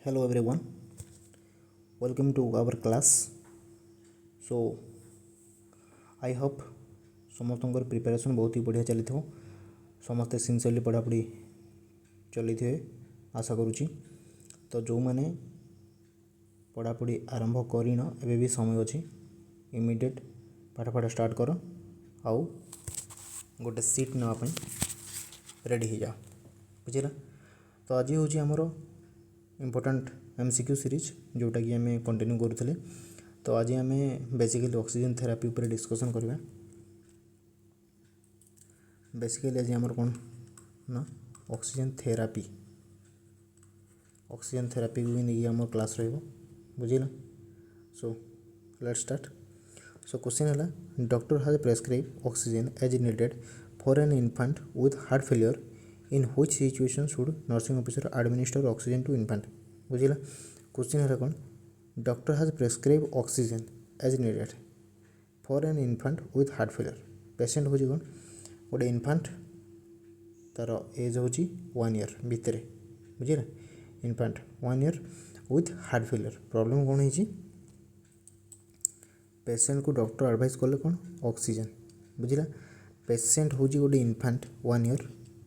Hello everyone, welcome to our class. So I hope समस्त preparation बहुत ही बढ़िया चली थो समस्ते सिंसियरली पढ़ापढ़ी चली थे आशा करुँची। तो जो मैंने पढ़ापढ़ी आरंभ करिन एबे भी समय अच्छी इमिडिएट पाठपढ़ा स्टार्ट कर आउ गोटे सीट नापी रेडी हो जाओ बुझेगा। तो आज हूँ आमर इम्पोर्टाट MCQ सीरीज जोटा कि आम कंटिन्यू करूँ। तो आज आम बेसिकली ऑक्सीजन थेरापी उपर डिस्कसन करवा। बेसिकली आज आमर कौन ना ऑक्सीजन थेरापी को नहीं आम क्लास रही बुझेगा। So let's start. So question है doctor has prescribe oxygen as needed for an infant with heart failure in which situation should nursing officer administer oxygen to infant बुझेगा। क्वेश्चन है कौन doctor has prescribe oxygen as needed for an infant with heart failure. Patient हूँ कौन गोटे infant तार as हूँ 1 year भितर बुझेगा। Infant 1 year with heart failure problem कौन है पेसेंट को डॉक्टर एडवाइस कले कौन ऑक्सीजन बुझेगा। पेसेंट हूँ गोटे इन्फेंट 1 year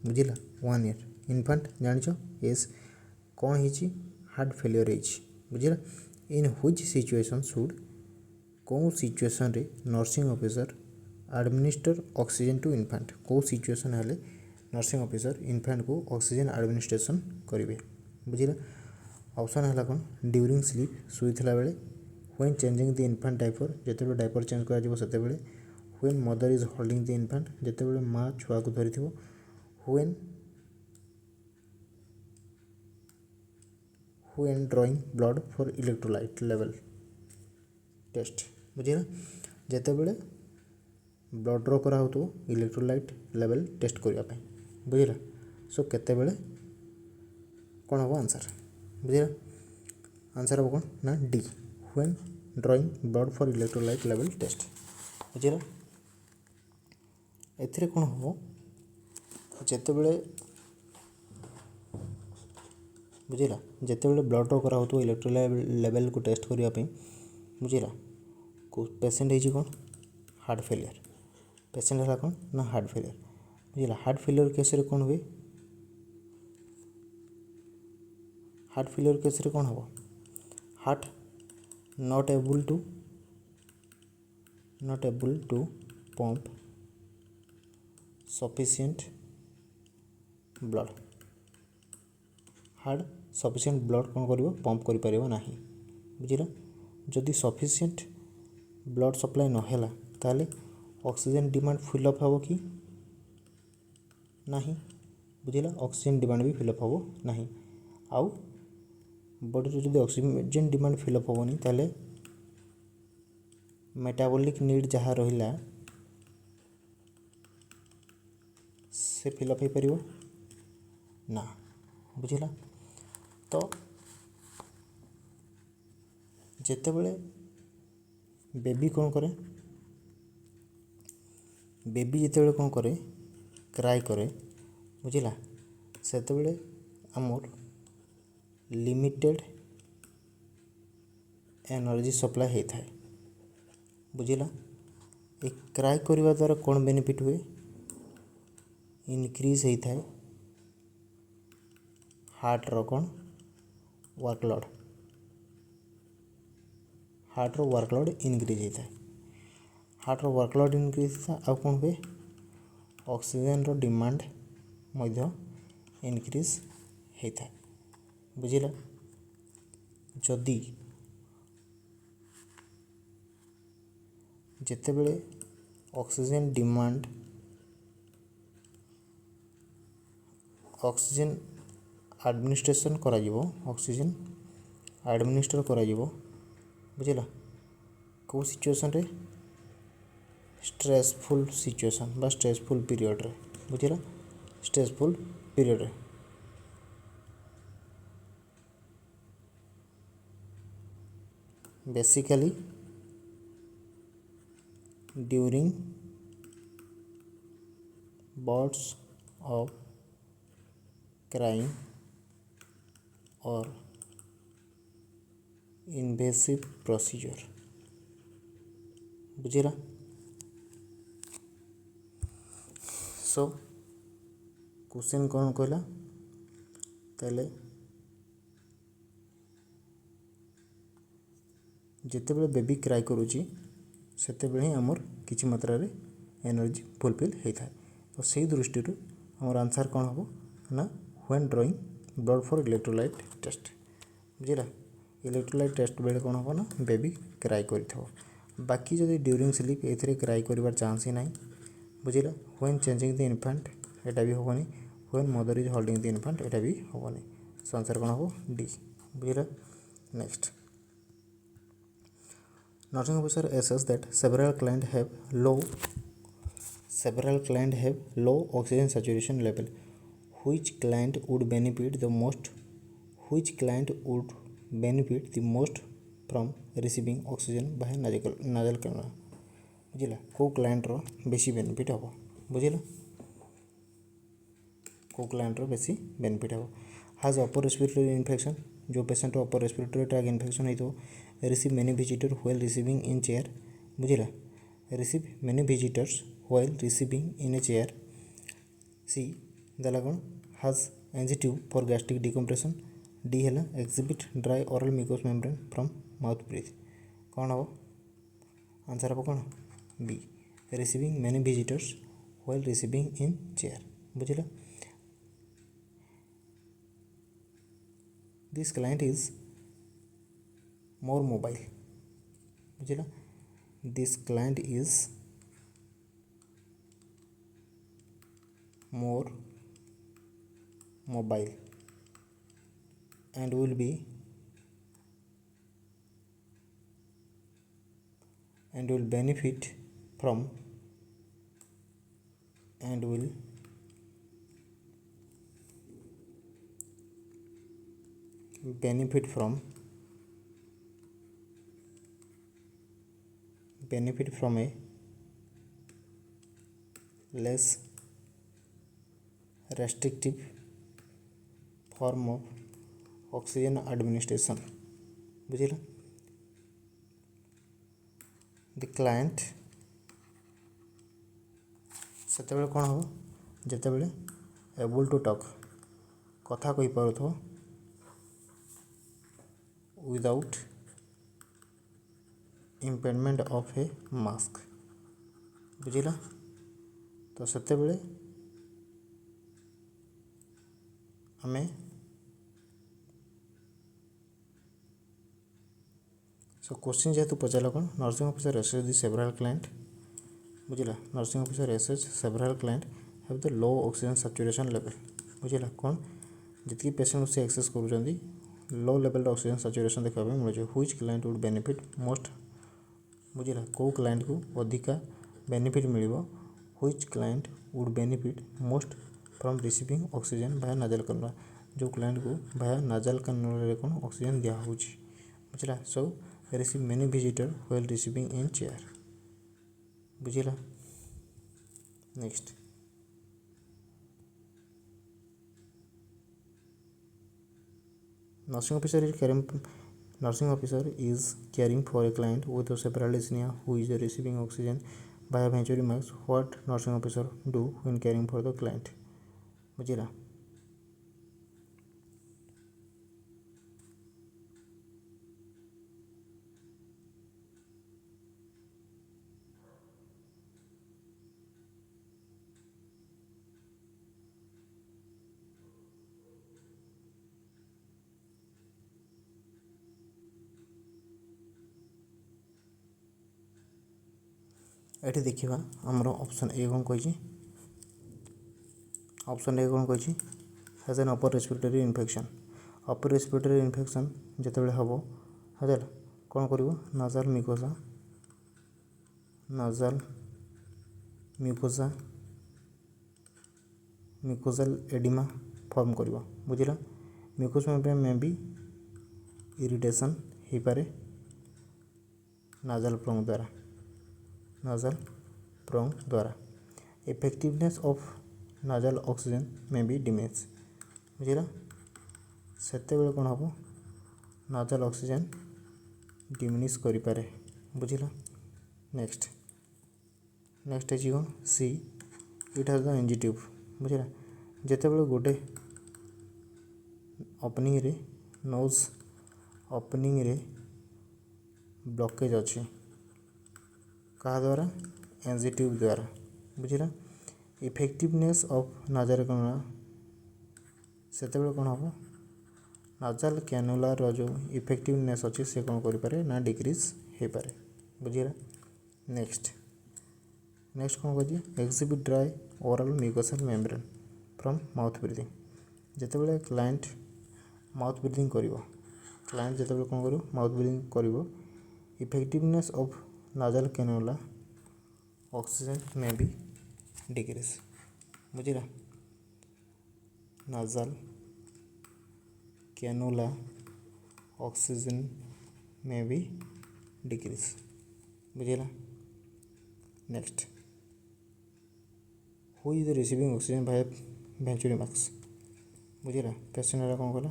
बुझेगा 1 year इन्फेंट जानिच एज कौन है हार्ट फेलियर बुझेगा। इन व्हिच सिचुएशन शुड कौ सिचुएशन रे nursing officer administer oxygen to infant कौ सिचुएशन हेले नर्सिंग ऑफिसर इन्फेंट को ऑक्सीजन एडमिनिस्ट्रेशन करेंगे बुझेगा। ऑप्शन है कौन ड्यूरिंग स्लीप शुईला बेले when changing the infant diaper जिते डायपर चेंज कर when mother is holding the infant जिते माँ छुआ को धरी when drawing blood for electrolyte level test बुझेगा। जिते बड़े ब्लड ड्र करा हो इलेक्ट्रोलाइट लेवल टेस्ट करने बुझेगा। सो केते बेले कौन हम आंसर बुझेगा। आंसर हम कौन ना D when drawing blood for electrolyte level test बुझेगा। एथिरे कौन हम जिते बड़े बुझेगा जिते बड़े ब्लड ड्र करा हो इलेक्ट्रोलाइट लेवल को टेस्ट करने बुझेगा। पेसेंट है कौन हार्ट फेलियर पेसेंट है कौन ना हार्ट फेलियर बुझेगा। हार्ट फेलियर केस रे कौन हुए हार्ट फेलियर केस रे कौन हम heart not able to pump sufficient blood heart sufficient blood कौन कर पंप कर ना बुझेगा। जदि सफिशिएंट ब्लड सप्लाई नहला ताले ऑक्सीजन डिमांड फिलअप हम कि नहीं बुझेगा। ऑक्सीजन डिमांड भी फिलअप हम नहीं आउ बॉडी जो ऑक्सीजन डिमांड फिलअप हेनी ताले मेटाबॉलिक नीड जहाँ रहा से फिलअप हो पार ना बुझेगा। तो जिते बड़े बेबी कौन करे बेबी जिते कौन करे क्राई करे बुझेगा से आमर लिमिटेड एनर्जी सप्लाई होता है बुझेगा। ए क्राई करने द्वारा कौन बेनिफिट हुए इनक्रीज होता है हार्ट रो कौन वर्कलोड हार्ट रो वर्कलोड इनक्रीज होता है हार्ट रो वर्कलोड इनक्रीज होता कौन हुए ऑक्सीजन रो डिमांड मध्य इनक्रीज होता है बुझेगा। जदि जिते बड़े ऑक्सीजन डिमांड ऑक्सीजन एडमिनिस्ट्रेशन करा ऑक्सीजन एडमिनिस्टर करा बुझेगा। कौ सिचुएशन रे स्ट्रेसफुल सिचुएशन बा स्ट्रेसफुल पीरियड रे बुझेगा। स्ट्रेसफुल पीरियड रे basically during bouts of crying or invasive procedure बुझीला। सो क्वेश्चन कौन कहला ताले जिते बेबी क्राई करुच्ची सेते बेले ही आमर किछि मात्रा रे एनर्जी फुलफिल होता है। तो सही दृष्टि आमर आंसर कौन हम ना when drawing blood for electrolyte test बुझीला। इलेक्ट्रोलाइट टेस्ट बेले कौन हम ना बेबी क्राई कर बाकी जदि ड्यूरिंग स्लीप ए क्राई कर चांस ही ना बुझीला। व्हेन चेंजिंग द इनफेंट एटा भी हेनी। When mother is holding the infant एटा भी हेनी। सो आंसर कौन हम डी बुझीला। Next nursing officer assess that several clients have low oxygen saturation level. Which client would benefit the most? Which client would benefit the most from receiving oxygen by nasal cannula? बुझीला को client रो बेसी benefit हम बुझीला। को client रो बेसी benefit हम हाज अपर respiratory infection जो patient upper respiratory tract infection होइतो receive many visitors while receiving in chair बुझीला। receive many visitors while receiving in a chair. C दला कौन has NG tube for gastric decompression. D है exhibit dry oral mucous membrane from mouth breathe कौन हम answer हम कौन B receiving many visitors while receiving in chair बुझीला। this client is more mobile बुझीला। this client is more mobile and will benefit from a less restrictive form of oxygen administration बुझीला। the client सेते बेले कौन हम जेते बेले able to talk कथा कहि पारुथो without impediment of a mask बुझीला। तो सेते बेले आमे सो क्वेश्चन जेहेतु पचारा कौन nursing officer assess the several client बुझीला। Nursing officer assess several client have the low oxygen saturation level बुझीला। कौन जितकी पेशेंट से एक्सेस करूँ लो लेवल ऑक्सीजन सैचुरेशन देखा मिले which client would benefit most बुझीला। को क्लाइंट को अधिका बेनिफिट मिलिबो which client would benefit most from receiving oxygen by nasal cannula जो क्लाइंट को बाय नाजल कैनुला रे कोन ऑक्सीजन दिया होची बुझीला। So receive many visitor while receiving in chair बुझीला। Next nursing officer is caring for a client with several dyspnea who is receiving oxygen via Venturi Mask. What nursing officer do when caring for the client बुझीला। एठी देखिबा हमरो option A कोन कहि option A कोन कहि has an upper respiratory infection जते बेले हबो हजल कोन करिवो नाजल म्यूकोजल एडिमा फॉर्म करिवो बुझिला। म्यूकोस में भी इरिटेशन हो पारे नाजल प्रोंग द्वारा इफेक्टिवनेस ऑफ नाजल ऑक्सीजन में भी डिमेज बुझीला। सेते बेले कौन हम नाजल ऑक्सीजन डिमिनिश करिपारे बुझिला। नेक्स्ट नेक्स्ट है कौन C it has the NG tube बुझिला। जितेबाला गोटे ओपनिंग रे नोज ओपनिंग रे ब्लॉकेज अच्छी क्या द्वारा एनजी ट्यूब द्वारा बुझिला। इफेक्टिवनेस ऑफ नाजल कैनुला से कौन हम नाजल कैनुलार जो इफेक्टिवनेस अच्छी से कौन करें ना डिक्रीज हो पारे बुझिला। नेक्स्ट नेक्स्ट कौन कह exhibit dry oral mucosal membrane from mouth breathing. जितेबाला क्लाइंट माउथ ब्रीथिंग कर क्लाइंट जितेबाला कौन कर माउथ ब्रीथिंग कर effectiveness of nasal cannula oxygen में भी डिक्रीज बुझिला। नाजल कैनुला ऑक्सीजन में भी डिक्रीज बुझिला। Next who is receiving oxygen by venturi mask बुझिला। पेशेंट कौन कला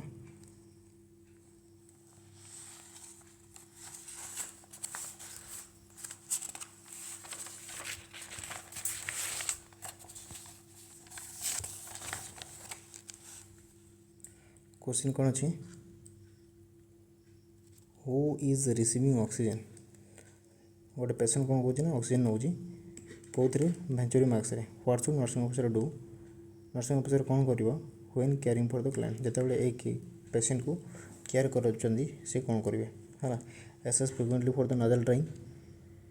क्वेश्चन कौन अच्छी हु इज रिसीविंग ऑक्सीजन गोटे पेशेंट कौन कौन ऑक्सीजन नौ कौन वेंचुरी मास्क रे what should nursing officer do. Nursing officer कौन कर when caring for the client जितेबाला एक पेशेंट को केयर कर से कौन करेंगे है assess frequently for the nasal drying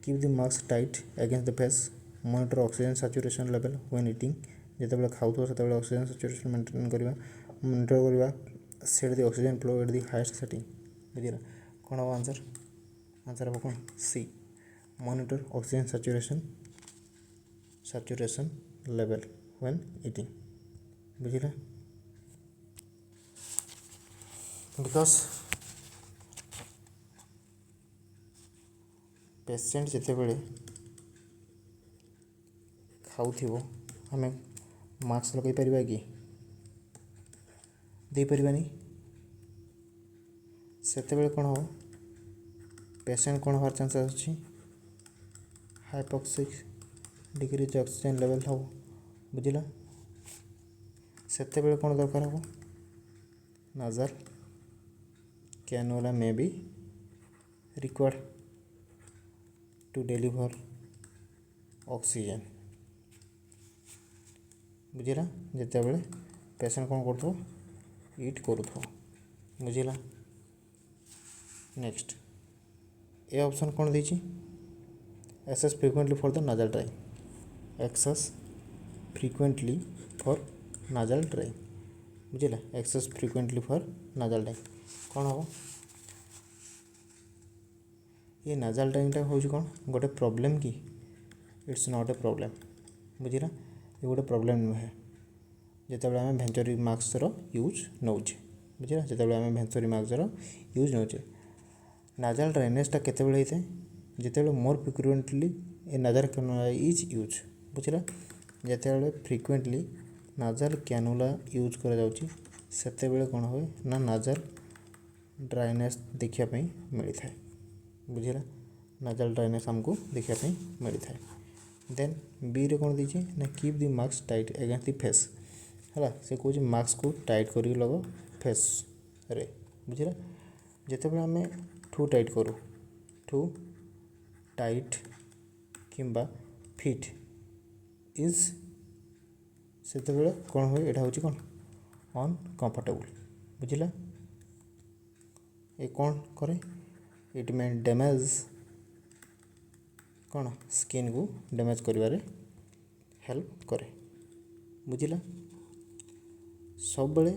keep the mask tight against the face monitor oxygen saturation level when eating जितेबाला खाऊ से ऑक्सीजन सैचुरेशन मेंटेन करवा मॉनिटर करवा set the oxygen flow at the highest setting बुझिला। कौन हम answer answer हम कौन C monitor oxygen saturation level when eating बुझिला। बिकॉज पेशेंट जितेबाला खाऊ आम मास्क लगे पार कि दे पारानी से कौन हम पेशेंट कौन हमार चांसेस अच्छी हाइपोक्सिक डिक्रीज ऑक्सीजन लेवल हम बुझिला। से कौन दरकार हम नाजल कैनुला में भी रिक्वायर्ड टू डिलीवर ऑक्सीजन बुझिला। जितेबाला पेशेंट कौन कर ईट करूँ बुझिला। नेक्स्ट ए ऑप्शन कौन देछि assess frequently for the nasal drying assess frequently for nasal drying बुझिला। Assess frequently for nasal drying कौन हम ये नाजल ड्राइंगटा हूँ कौन गोटे प्रॉब्लम कि इट्स नॉट ए प्रॉब्लम बुझिला। ये गोटे प्रॉब्लम नुहे जितेबाला आम वेंचुरी मास्क यूज नौचे बुझिला। जितेबाला आम वेंचुरी मास्क यूज नौचे नाजल ड्राइनेसटा केतेबेले होता है जितेबाला more frequently a nasal cannula is use बुझिला। जितेबाला फ्रिक्वेंटली नाजल कैनुला यूज करा जाउची सेतेबेले कौन हुए ना नाजल ड्राइनेस देखापी मिलता है बुझिला। नाजल ड्राइनेस आमको देखापी मिलता है। देन बी रे कौन दीजिए ना keep the mask tight against the face है से कौन मास्क को टाइट कर लग फेस रे बुझिला। जितेबाला आम ठू टाइट करूँ ठू टाइट किंबा फिट इज से कौन हुए यहाँ हूँ कौन अनकंफर्टेबल बुझिला। ये कौन करे इट मे डैमेज कौन स्किन को डैमेज करिवारे हेल्प करे बुझिला। सब बेले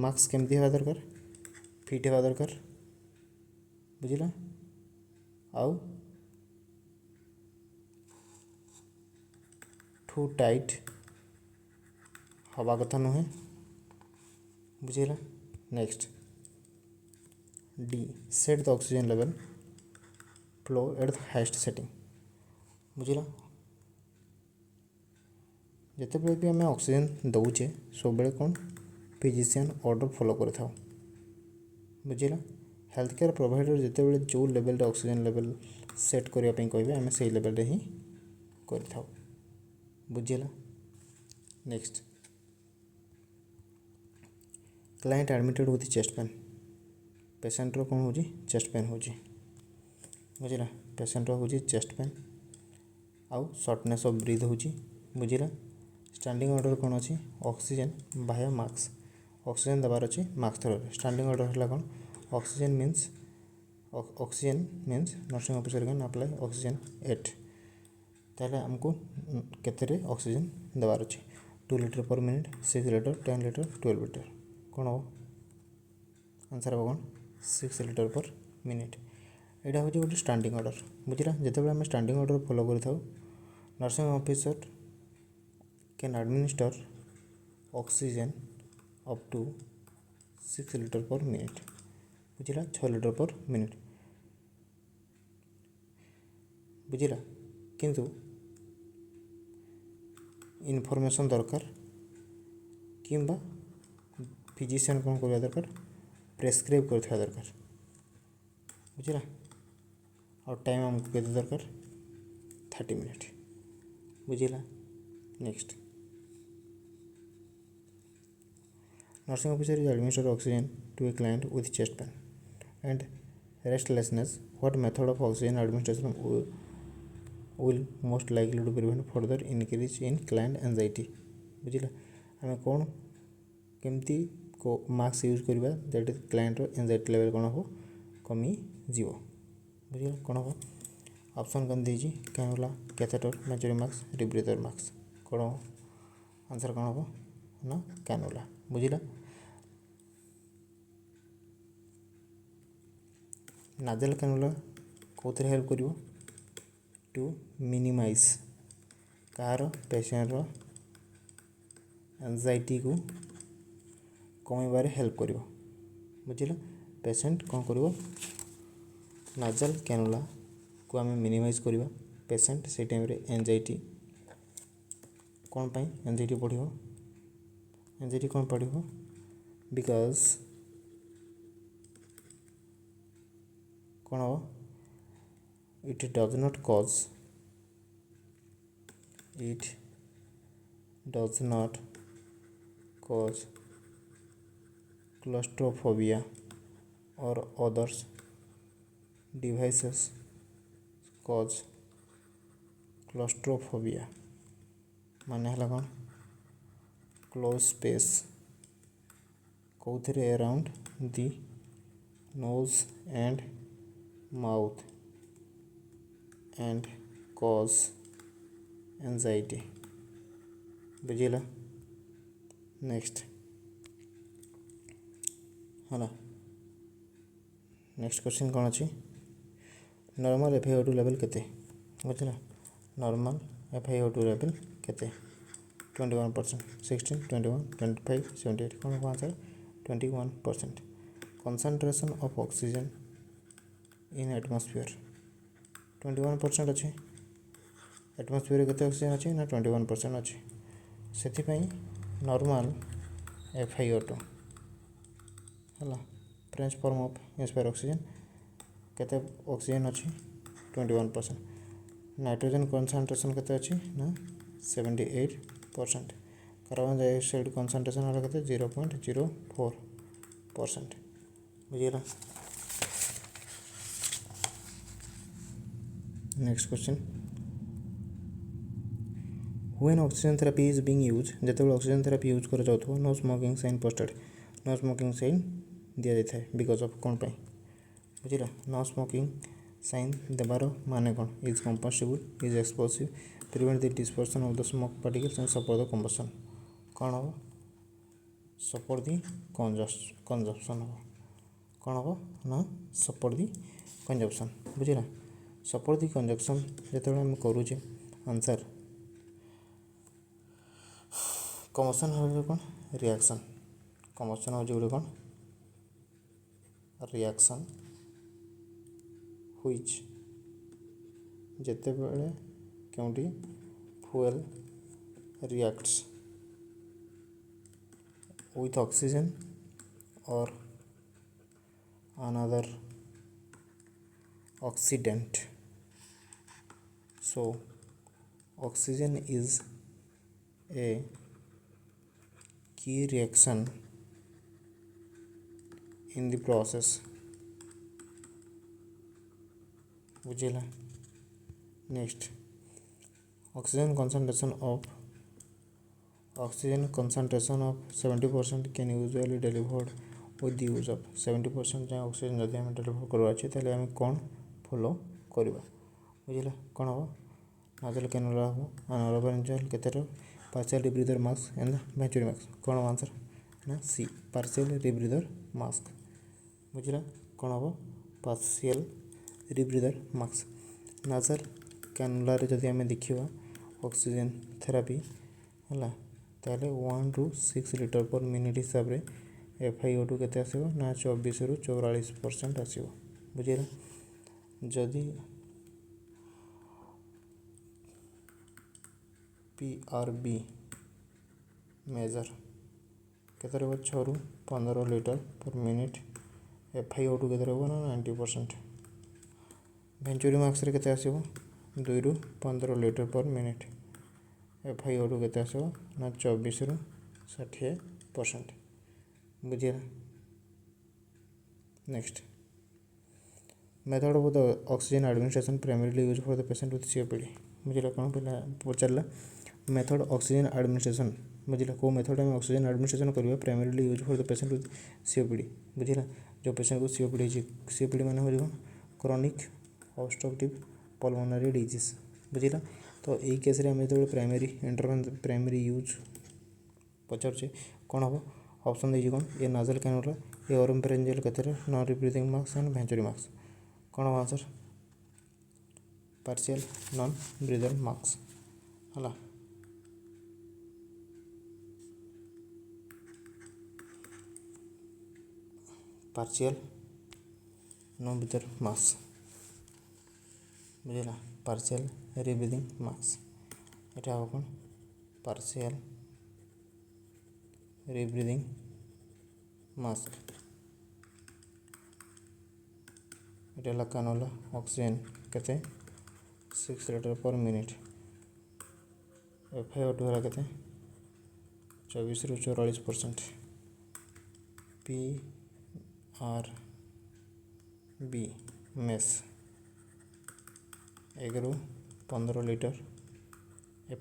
मास्क केमती हवा दरकार फिट हवा दरकार बुझिला। आउ टू टाइट हवा कथा नुहे बुझिला। Next D set the oxygen level flow at the highest setting बुझिला। जितेबाला भी आम ऑक्सीजन दौचे सब बेले कौन फिजिशियन ऑर्डर फॉलो कर था बुझिला। हेल्थ केयर प्रोवाइडर जितेबाला जो लेवल ऑक्सीजन लेवल सेट करने कहे आम से लेवल ही कर बुझीला। Next client admitted with chest pain पेसेंटर कौन हो चेस्ट पेन हो बुझीला पेसेंटर हो चेस्ट पेन आउ सर्टनेस ऑफ ब्रीथ हो बुझीला। स्टैंडिंग ऑर्डर कौन अच्छी ऑक्सीजन बाय मास्क ऑक्सीजन देवार अच्छी मास्क थ्रो स्टैंडिंग ऑर्डर है कौन oxygen means nursing officer can apply oxygen 8 ताहले आमको केते ऑक्सीजन देवार अच्छी 2 litre per minute 6 litre 10 litre 12 litre कौन हम आंसर हम कौन 6 लीटर पर मिनिट। यहाँ हूँ गोटे स्टैंडिंग ऑर्डर बुझला जिते आम स्टैंडिंग ऑर्डर फॉलो कर nursing officer can administer oxygen up to 6 litre per minute बुझला 6 लीटर पर मिनिट बुझला किंतु इनफॉरमेशन दरकार किंबा फिजिशियन कौन करवा दरकार प्रेस्क्राइब कर दरकार बुझला और टाइम आमको केते दरकार 30 मिनट बुझला। Next nursing officer is administer oxygen to a client with chest pain and restlessness what method of oxygen administration will most likely to prevent further increase in client anxiety बुझला आम कौन केमती को मास्क यूज करवा that is client anxiety level कौन हम कमी जीव बुझला कौन हम ऑप्शन कौन दीजिए cannula catheter venturi mask rebreather mask कौन हम आंसर कौन हम ना कैनुला बुझला। नाजल कैनुला कौन हेल्प कर टू मिनिमाइज कार पेशेंट एंजाइटी को कमेबार हेल्प कर बुझला पेशेंट कौन कर नाजल कैनुला को आम मिनिमाइज करवा पेशेंट से टाइम एंजाइटी कौन पाई एंजाइटी बढ़ एंजाइटी कौन बढ़ बिकज कौन हम it does not cause claustrophobia or others devices cause claustrophobia माने हला कौन क्लोज स्पेस कौथरे around the nose and mouth and cause anxiety बुझीला। नेक्स्ट है नेक्स्ट क्वेश्चन कौन अच्छी नॉर्मल FiO2 लेवल केते बुझला नॉर्मल FiO2 लेवल केते 21% 16 21 25 78 कौन हो answer 21%। Concentration of oxygen in atmosphere 21% अच्छे एटमॉस्फेयर केते ऑक्सीजन अच्छे ना 21% अच्छे से नॉर्मल FiO2 है French form of inspire oxygen केते ऑक्सीजन अच्छे 21% नाइट्रोजन कंसंट्रेशन केते अच्छे ना 78% कार्बन डाइऑक्साइड कंसंट्रेशन है केते 0.04% बुझीला। Next question when oxygen therapy is being use जिते ऑक्सीजन थेरापी यूज कर जाउथो no smoking sign posted no smoking sign दिया जाता है बिकॉज ऑफ कौन पाई बुझीला नो स्मोकिंग साइन देवार माने कौन is combustible is explosive prevent the dispersion of the smoke particles and support the combustion कौन हम सपोर्ट दी कंजप्शन हम कौन हम ना सपोर्ट दी कंजप्शन बुझीला सपोर्ट दी कंजक्शन जो आम करुचे आंसर कम्बशन हो कौन रिएक्शन कम्बशन हो गोटे कौन रिएक्शन व्हिच जेतेबेले केउंटी फ्यूएल रिएक्ट्स विथ ऑक्सीजन और another oxidant. So oxygen is a key reaction in the process. बुझेगा. Next, oxygen concentration of 70% can usually delivered with the use of 70% जाए oxygen जदि आम deliver करवा ताहले आम कौन फॉलो करवा. बुझे कौन हम नाजल कैनुला हम an oropharyngeal catheter partial rebreather mask and venturi mask. कौन हम आंसर ना सी पार्शियल रीब्रीदर मास्क. बुझला कौन हम पार्शियल रीब्रीदर मास्क. नाजल कैनुला जदि आम देखा ऑक्सीजन थेरापी है ताहले 1 to 6 लिटर पर मिनिट हिसाब से FiO2 केते आसीबो ना 24 रु 44% आसीबो. बुझेला जदि PRB मेजर केते रहबो 6 रु 15 लिटर पर मिनिट. FiO2 केते रहबो ना 90%. वेंचुरी मार्क्स रे केते आसीबो 2 रु 15 लिटर पर मिनिट. FiO2 केते आसीबो ना 24 रु 60%. बुझिए. Next, method of the oxygen administration primarily use for the patient with COPD. बुझिला कौन पहला पचारा मेथड ऑक्सीजन एडमिनिस्ट्रेशन. बुझिला को मेथड में ऑक्सीजन एडमिनिस्ट्रेशन करवा primarily use for the patient with COPD. बुझिला जो पेशेंट को COPD है COPD माने हो जो क्रॉनिक ऑब्स्ट्रक्टिव पल्मोनरी डिजीज. बुझिला तो यही केस रे हम जो प्राइमरी यूज पचारे कौन हम ऑप्शन देखिए कौन ये नाजल कैनुला ये oropharyngeal catheter non rebreathing mask and venturi mask. कौन हम answer partial non breather mask है. Partial non breather mask. बुझेगा पार्शियल रिब्रीथिंग मास्क एटा हम कौन पार्शियल रिब्रीथिंग मास्क. एटा कैनुला ऑक्सीजन केते 6 लिटर पर मिनिट. FiO2 हरा केते 24 रु 44%. PRB मेस 1 रु 15 लिटर.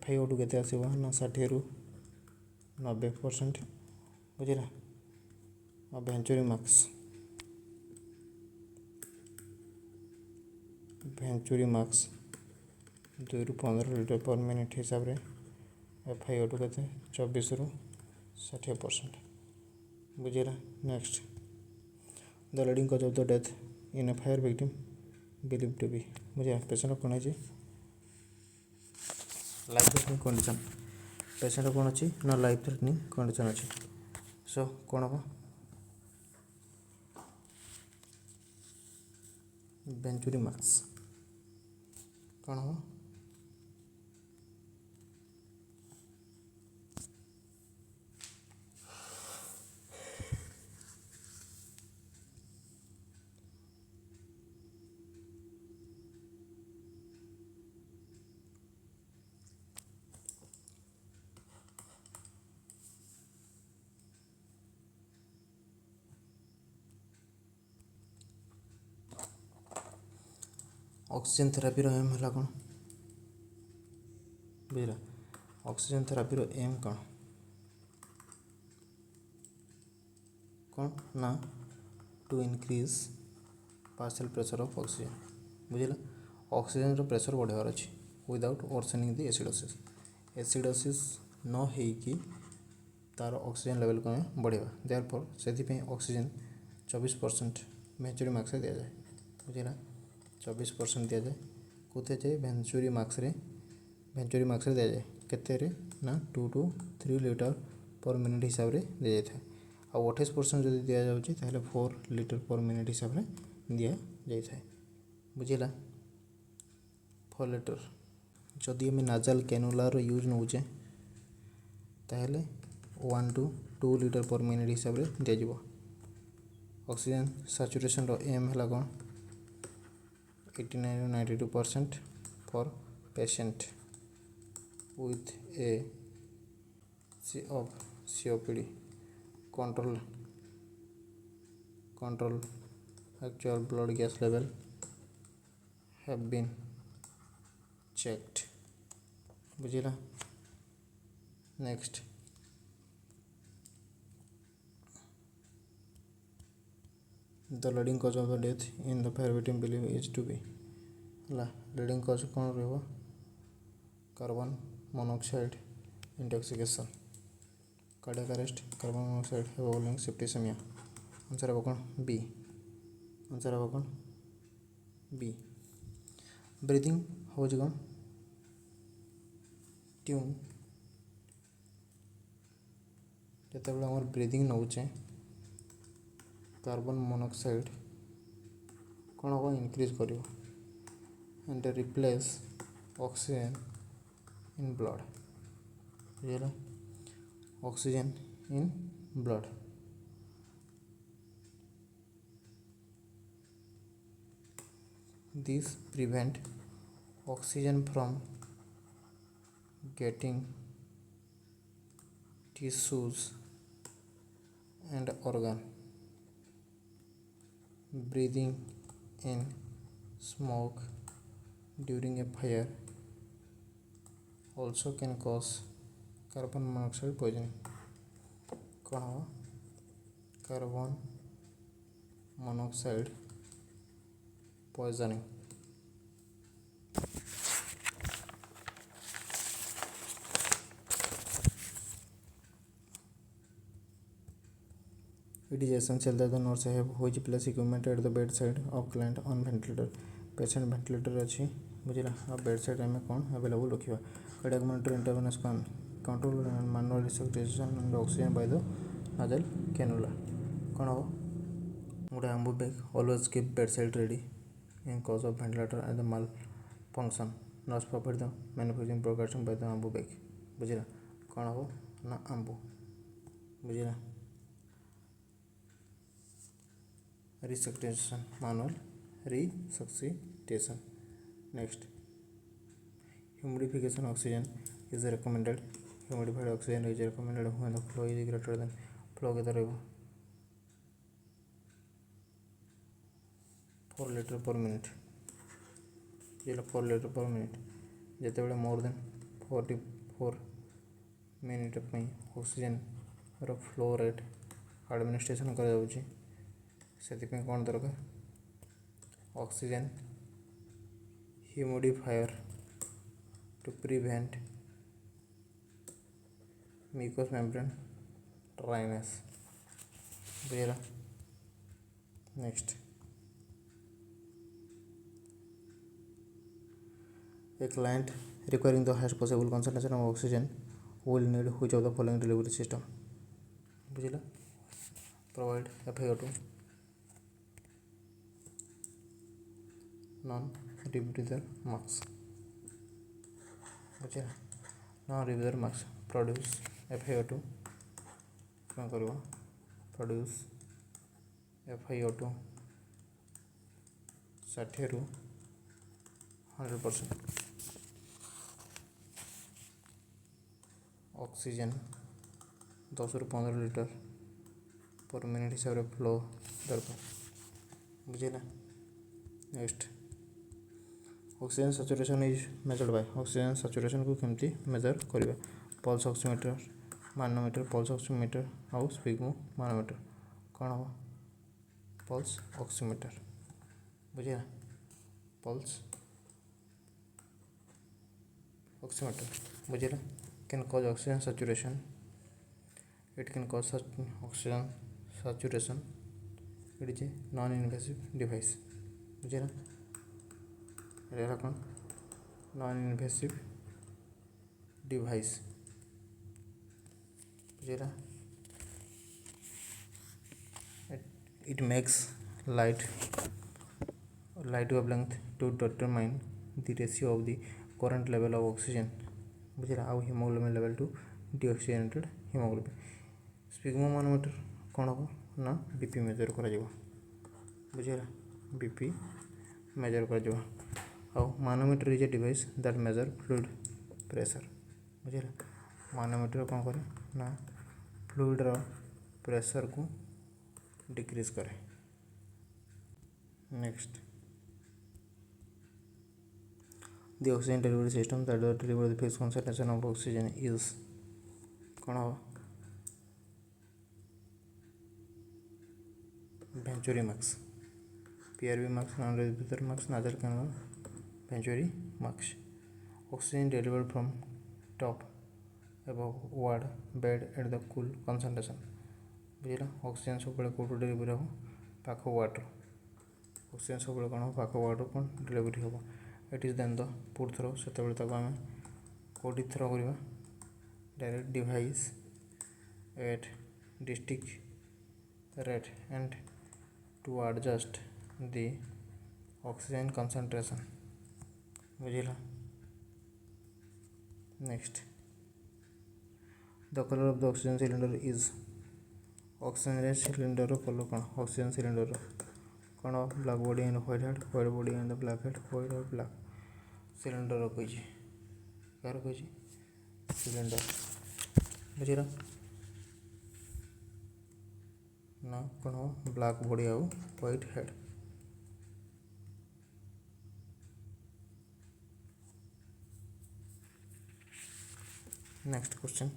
FiO2 केते आसीबो ना 60 रु 90%. बुझिला और वेंचुरी मास्क 2 रु 15 लिटर पर मिनिट हिसाब से FiO2 केते 24 रु 60%. बुझेगा. Next, the leading cause of the death in a fire victim believe to be. बुझे पेशेंट कौन है लाइफ थ्रेटनिंग कंडीशन. पेशेंट कौन अच्छी ना लाइफ थ्रेटनिंग कंडीशन अच्छी. सो कौन हम वेंचुरी मास्क. कौन हम ऑक्सीजन थेरापी एम है कौन. बुझला ऑक्सीजन थेरापी एम कौन कौन ना to increase partial pressure of oxygen. बुझला ऑक्सीजन रो प्रेशर बढ़ार अच्छी without worsening the acidosis. Acidosis न होइकी तार ऑक्सीजन लेवल को बढ़ेगा. देयरफॉर से ऑक्सीजन 24% वेंचुरी मार्क्स दि जाए. बुझला 24% दि जाए कोते जाए वेंचुरी मार्क्स दि जाए केते ना 2 to 3 लिटर पर मिनिट हिसाब से दि जाए. आ 28% जब दि जाऊँगी 4 लिटर पर मिनिट हिसाब से दि जाए. बुझेगा 4 लिटर जदि आम नाजाल कैनुलार यूज नौचे ताहले 1 to 2 लिटर पर मिनिट हिसाब से दि जाव. ऑक्सीजन सैचुरेशन एम है कौन 89 92% for patient with a of COPD control actual blood gas level have been checked बुझिला next the leading cause of the death in the fire victim belief is to be ला leading cause कौन रहबो carbon monoxide intoxication cardiac arrest carbon monoxide हेवोलिंग septicaemia answer है कौन B answer है कौन B breathing हो कौन ट्यून जिते आम ब्रीदिंग नौचे कार्बन मोनोऑक्साइड कौन हम इनक्रीज कर and replace oxygen in blood बुझे oxygen in blood this prevent oxygen from getting tissues and organ breathing in smoke during a fire also can cause carbon monoxide poisoning कौन हो carbon monoxide poisoning it is essential that the nurse have which place equipment at the bedside of client on ventilator patient ventilator अच्छी बुझला अब bedside में कौन available रखिबा cardiac monitor intravenous control and manual resuscitation and oxygen by the nasal cannula कौन हो गोटे ambu bag always keep bedside ready in cause of ventilator and the malfunction nurse provide the manufacturing precaution by the ambu bag बुझला कौन हो ना ambu बुझला resuscitation manual resuscitation next humidification oxygen is recommended humidified oxygen is recommended when the flow is greater than flow के तरह 4 liter per minute ये 4 liter per minute जिते बड़े more than 44 minute में oxygen रो flow rate administration कर जाउची सेति पे कौन दरकार oxygen humidifier to prevent mucous membrane dryness बुझेगा next a client requiring the highest possible concentration of oxygen will need which of the following delivery system बुझेगा provide FiO2 non-rebreather mask बुझेगा non-rebreather mask produce FiO2 क्या करियो produce FiO2 60 ରୁ 100% oxygen 10 ରୁ 15 litre पर minute हिसाब रे flow दरकार बुझिला next oxygen saturation is measured by oxygen saturation को केमती मेजर करिबा pulse oximeter manometer pulse oximeter आउ स्पिग्मो मानोमीटर कौन हो पल्स ऑक्सीमीटर बुझिला पल्स ऑक्सीमीटर बुझिला can cause oxygen saturation it can cause such oxygen saturation it is a non-invasive device बुझिला एरा कौन non-invasive device बुझिला it makes light wavelength to determine the ratio of the current level of oxygen बुझिला आउ hemoglobin level to deoxygenated hemoglobin स्पिग्मो मानोमीटर कौन हम ना BP measure करा बुझेगा BP measure करा आउ manometer is a device that measure fluid pressure बुझेगा manometer कौन करे ना फ्लूइडर प्रेशर को डिक्रीज करे। Next the oxygen delivery system that delivers the fixed concentration of oxygen is कौन हो Venturi Mask, PRV Mask, Non-Rebreathing Mask, Nasal Cannula, Venturi Mask. Oxygen delivered from top above ward bed at the cool concentration बुझा oxygen सब Kaut delivery हम पाख water oxygen सब कौन हम पाख वाटर कौन डेलीवरी हम it is then the put through से आम कौटी थ्रो करवा direct device at district rate and to adjust the oxygen concentration बुझिला। Next the colour of the oxygen cylinder is oxygen cylinder colour कौन oxygen cylinder कौन black body and white body and black head white और black cylinder कही कार कही cylinder बुझिला ना कौन हो ब्लैक बॉडी आउ white head. Next question.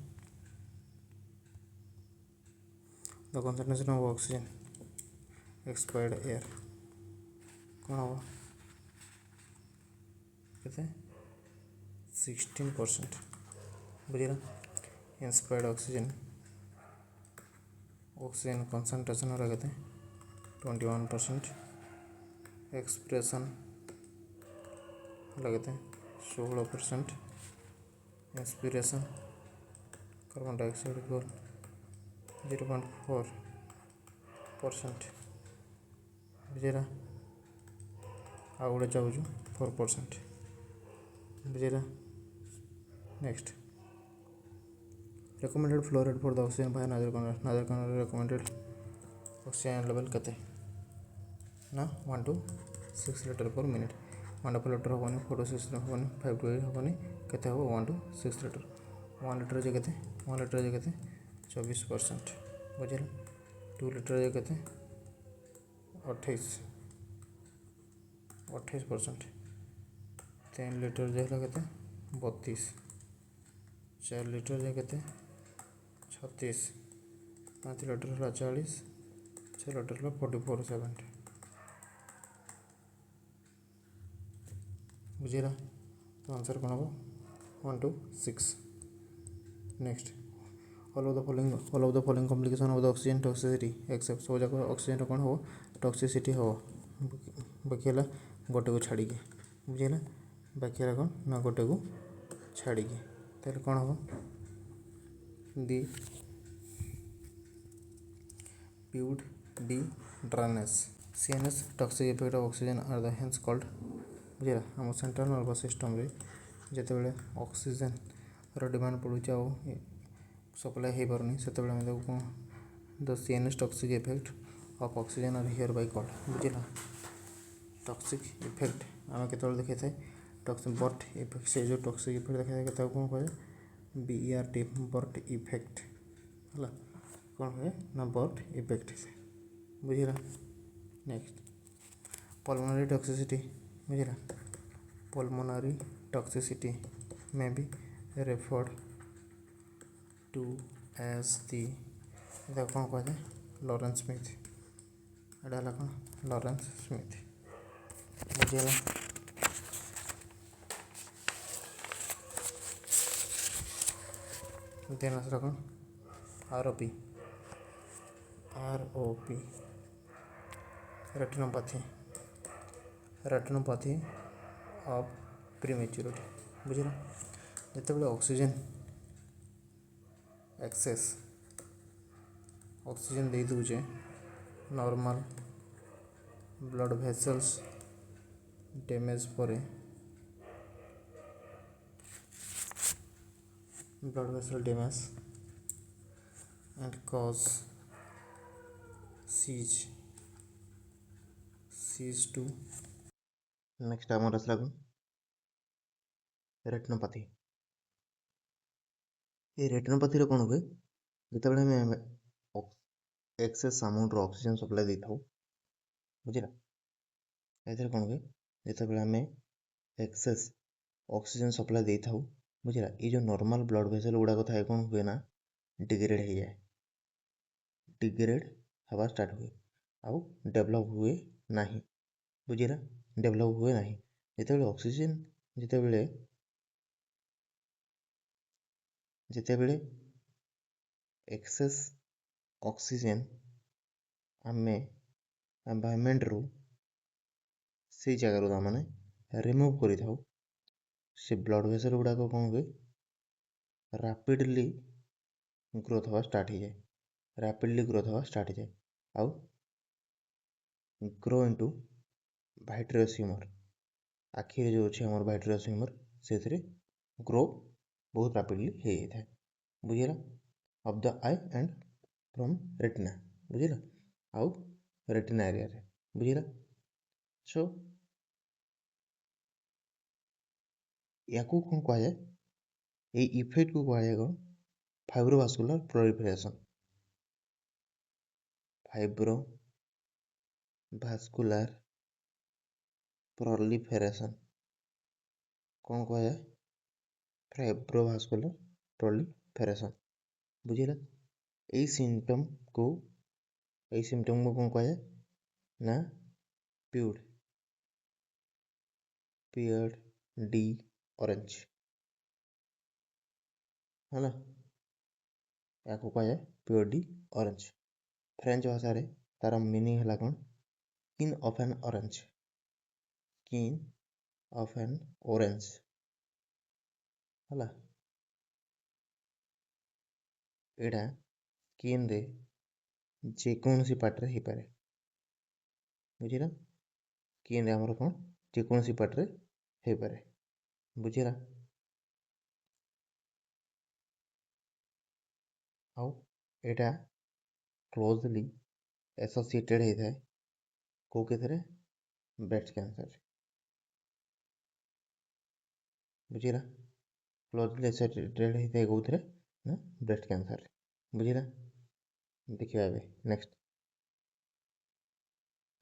The concentration of oxygen expired air कौन होगा कहते 16% बुझिला। इंस्पायर्ड ऑक्सीजन कंसंट्रेशन हो कहते 21%। एक्सप्रेशन लगते 16%। इंस्पिरेशन कार्बन डाइऑक्साइड को 0.4% बुझेगा आउ गोटे चाहूँ 4% बुझेगा। Next recommended flow rate for the oxygen by nasal cannula recommended oxygen level कते ना 1 to 6 लीटर पर मिनट 1 to 4 लीटर हेनी 4 to 6 हेनी 5 to 8 हेनी केते हो 1 to 6 लीटर 1 लीटर जे केते 1 लीटर जे केते 24% बुझिला। 2 लीटर जे केते 28%। 3 लीटर जे केते 32। 4 लीटर जे केते 36। 5 लीटर है 40। 6 लीटर है 44.7 बुझेगा। तो आंसर कौन हम 1 to 6। Next all of the following complication of the oxygen toxicity except सब जाक ऑक्सीजन कौन हो टॉक्सिसिटी हो बाकी है गोटे को छाड़ी बुझेगा बाकी है कौन ना गोटे को छाड़ी तेल कौन हम दी प्यूड D dryness CNS toxic effect of oxygen are the hence called बुझेगा। आम सेंट्रल नर्वस सिस्टम रे जितेबाला ऑक्सीजन डिमांड पड़ुचे आउ सप्लाई हो पारनी से कौन the CNS toxic effect of oxygen are hereby called बुझेगा। टॉक्सिक इफेक्ट आम के देखा था टॉक्सिक बर्ट इफेक्ट से जो टॉक्सिक इफेक्ट देखा था कौन कहे BERT बर्ट इफेक्ट है कौन कहे ना बर्ट इफेक्ट से बुझेगा। नेक्स्ट पल्मोनरी टॉक्सिसिटी बुझेगा pulmonary toxicity may be referred to as the कौन कहते लॉरेंस स्मिथ एटा कौन लॉरेंस स्मिथ बुझेगा। देन आसरा कौन ROP रेटिनोपैथी ऑफ प्रीमेच्योरिटी बुझेगा। जितेबाला ऑक्सीजन एक्सेस ऑक्सीजन दे दूचे नॉर्मल ब्लड वेसल्स डैमेज पर blood vessel damage and cause cease to next आमर आसला रेटिनोपैथी। ये रेटिनोपैथी कौन हुए जिते आम एक्सेस अमाउंट ऑक्सीजन सप्लाई दे था बुझला ए कौन हुए जिते आम एक्सेस ऑक्सीजन सप्लाई दे था बुझला ये जो नॉर्मल ब्लड वेसल गुड़ाक थाए कौन हुए ना डिग्रेड हो जाए डिग्रेड हवा स्टार्ट हुए आउ डेवलप हुए ना बुझला डेवलप हुए ना जिते ऑक्सीजन जिते एक्सेस ऑक्सीजन आमे एनवायरनमेंट रू से जगह मैंने रिमूव कर से ब्लड वेसल गुड़ाक कौन हुए रैपिडली ग्रोथ हवा स्टार्ट हो जाए रैपिडली ग्रोथ हवा स्टार्ट हो जाए आउ ग्रो इनटू वाइट्रियस ह्यूमर आखिरे जो अच्छे आम वाइट्रियस ह्यूमर से ग्रो बहुत रैपिडली हो जाए बुझेगा of the eye and from retina बुझेगा आउ रेटिना एरिया रे बुझेगा सो या कौन कह जाए ये इफेक्ट को कह जाए कौन फाइब्रोवास्कुलर प्रोलिफरेशन फाइब्रोवास्कुलर प्रोलिफरेशन कौन कह जाए फाइब्रोवास्कुलर प्रोलिफरेशन बुझेगा यही सिम्पटम को कौन कह जाए ना पियर्ड डी ऑरेंज है ना या कह जाए पियर्ड डी ऑरेंज फ्रेंच भाषा रे तार मीनिंग है कौन skin of N orange skin of N orange है एटा स्किन रे जेकोसी पार्ट रे हो पारे बुझेगा स्किन रे हमर कौन जेकोसी पार्ट रे हो पारे बुझेगा आउ एटा क्लोजली एसोसिएटेड होता है कौ केथरे ब्रेस्ट कैंसर बुझेगा क्लोजली एसोसिएटेड होता है कौन ना ब्रेस्ट कैंसर बुझेगा देखिए ए next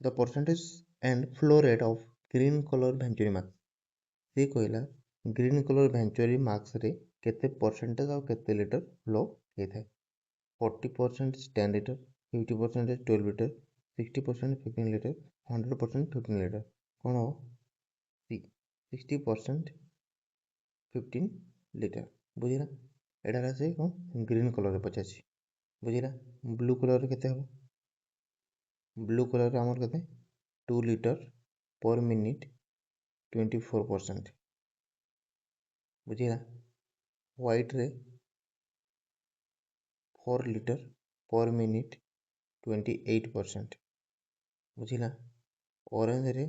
the percentage and flow rate of green colour venturi mask से कहला ग्रीन कलर वेंचुरी मास्क रे केते परसेंटेज और केते लीटर फ्लो होता है 40% 10 लीटर 50% 12 लीटर 60% 15 लीटर 100% 15 लीटर कौन हो 60% 15 लीटर बुझेगा एटा से कौन ग्रीन कलर पचासी बुझेगा ब्लू कलर केते हो ब्लू कलर आमर केते 2 लीटर पर मिनिट 24% बुझेगा व्हाइट रे 4 लीटर पर मिनिट 28% बुझेगा ऑरेंज रे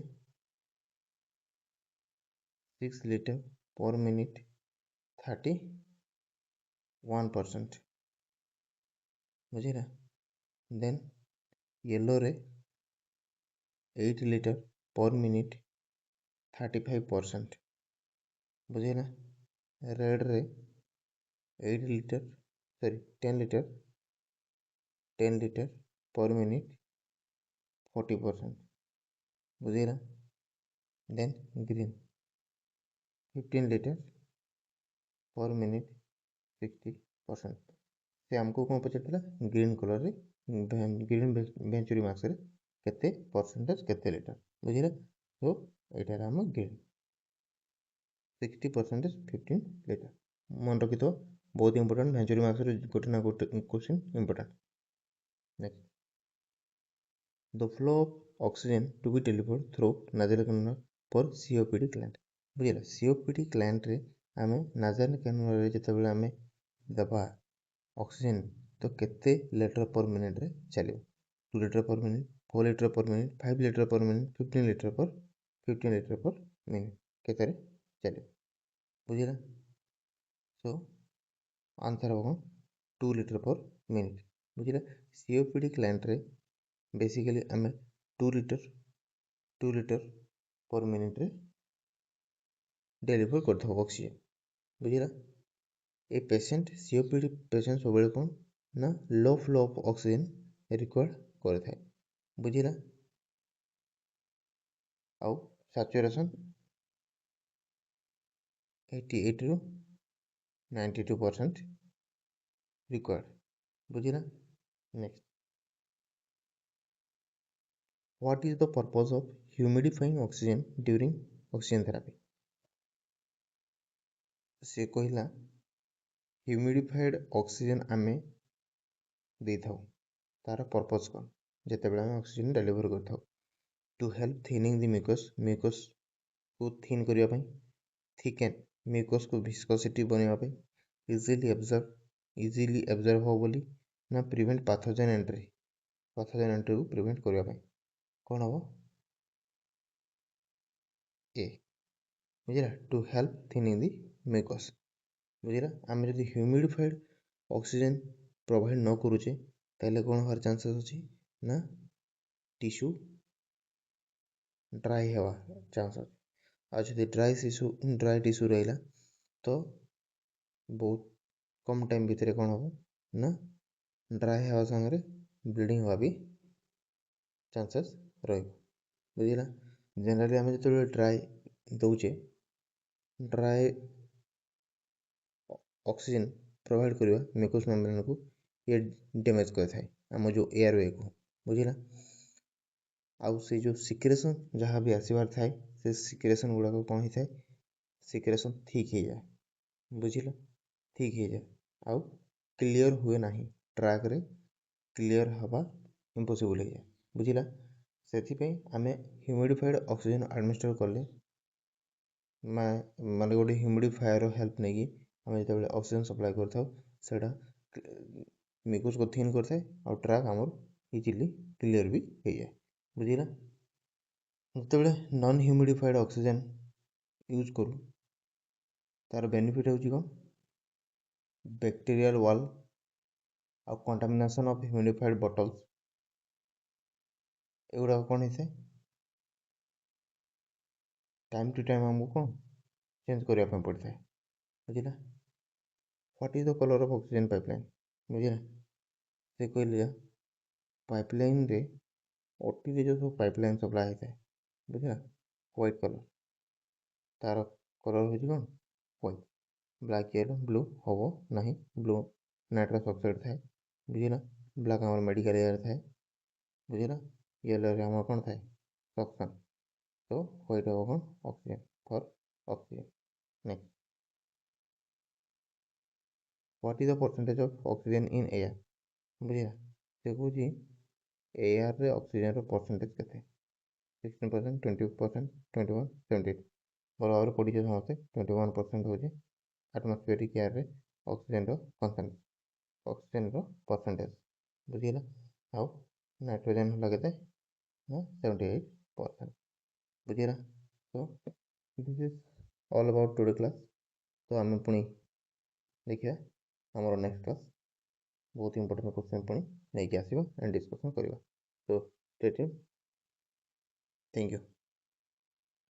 6 litre per minute 31% बुझेगा then yellow रे 8 लीटर पर मिनिट 35% बुझेगा रेड रे 8 litre sorry 10 litre per minute 40% बुझेगा then green 15 litre per minute 60% से आमको कौन पचार ग्रीन कलर रे ग्रीन वेंचुरी मास्क रे केते परसेंटेज केते लीटर बुझेगा तो यहाँ आम ग्रीन 60% 15 लीटर मन रखी तो बहुत इंपोर्टेंट वेंचुरी मास्क रे गोटे ना गोटे question important next the flow of oxygen to be delivered through nasal cannula for COPD client बुझेगा सीओपीडी ग्लैंड रे आमे नाजल कैनुला रे जते आमे दबा ऑक्सीजन तो केते लीटर पर मिनिट रे चलो 2 litre per minute 4 litre per minute 5 litre per minute 15 litre per minute केते चलो बुझेगा सो आंसर हम 2 लीटर पर मिनिट बुझेगा सीओपीडी ग्लैंड रे बेसिकली आम 2 लिटर पर मिनिट रे डेलीवर करथो ऑक्सीजन बुझिला। ए पेशेंट सीओपीडी पेशेंट सब कौन ना low flow of oxygen required करे थाए बुझिला। आउ सैचुरेशन 88 ରୁ 92% रिक्वायर्ड बुझिला। Next, what is the purpose of humidifying oxygen during oxygen therapy. से कहला ह्यूमिडिफाइड ऑक्सीजन आमे दे थाउ तार पर्पस कौन जिते बड़े आम ऑक्सीजन डेलीवर कर थाउ to help thinning the mucus को थिन करने पाई, थिकेन म्यूकस को विस्कोसिटी बनवाई, इजीली एब्जॉर्ब हो बोली ना प्रिवेंट पैथोजन एंट्री को प्रिवेंट करने पाई कौन हम ए बुझला to help thinning the mucus बुझला। आम जब ह्यूमिडिफाइड ऑक्सीजन प्रोवाइड न करुचे ताले कौन हर चांसेस अच्छी ना टिश्यू ड्राई हवा चांस अच्छे। आज जब ड्राई टिश्यू रहा तो बहुत कम टाइम भितर कौन हम ना ड्राई हवा सांगे ब्लीडिंग हवा भी चांसेस बुझला। जनरली आम जो ड्राई दौचे ड्राई ऑक्सीजन प्रोवाइड करवा म्यूकस मेम्ब्रेन को ये डैमेज कर आम जो एयरवे को बुझला। आउ से जो सिक्रेशन जहाँ भी आसबार थाए से सिक्रेशन गुड़ाक कौन होता है सिक्रेशन ठीक हो जाए बुझल ठीक हो जाए आउ क्लीयर हुए ना ट्रैक रे क्लीयर हवा इम्पॉसिबल हो जाए बुझला। से आम ह्यूमिडिफाइड ऑक्सीजन एडमिनिस्टर कले माने गोटे ह्यूमिडिफायर हेल्प नहीं आम जो ऑक्सीजन सप्लाई करता म्यूकस को थिन करता और ट्रैक आमर इजिली क्लीयर भी हो जाए बुझला। जो नॉन ह्यूमिडिफाइड ऑक्सीजन यूज करूँ तार बेनिफिट होची कौन बैक्टीरियल वॉल और कंटामिनेशन ऑफ ह्यूमिडिफाइड बॉटल्स एगुड़ा कौन होता है टाइम टू टाइम आमको कौन चेंज करने पड़ता है बुझला। What is the colour of oxygen pipeline बुझला। से कहले पाइपलाइन रे ओटी रे जो सब पाइपलाइन सप्लाई होता है बुझला व्हाइट कलर तार कलर हो कौन व्हाइट ब्लैक येलो ब्लू हम ना ब्लू नाइट्रस ऑक्साइड थाए बुझला। ब्लैक आम मेडिकल एयर थाए बुझला। येलो रे आम कौन थाए सक्शन तो व्हाइट हम कौन oxygen for oxygen. Next, what is the percentage of oxygen in air बुझला। से कौन एयर रे ऑक्सीजन रो परसेंटेज के 16%, 20%, 21, 17 भल भाव पड़ी समस्ते 21% हो एटमोस्फेरिक एयर रे ऑक्सीजन ऑक्सीजन रो परसेंटेज बुझला। आउ नाइट्रोजन लगे 78% बुझला। तो this is all about today class. तो आम पुणी देखिए आमर नेक्स्ट क्लास बहुत इंपोर्टेंट क्वेश्चन पुणी नहीं आसवा एंड डिस्कसन करवा। तो स्टे ट्यून्ड, थैंक यू।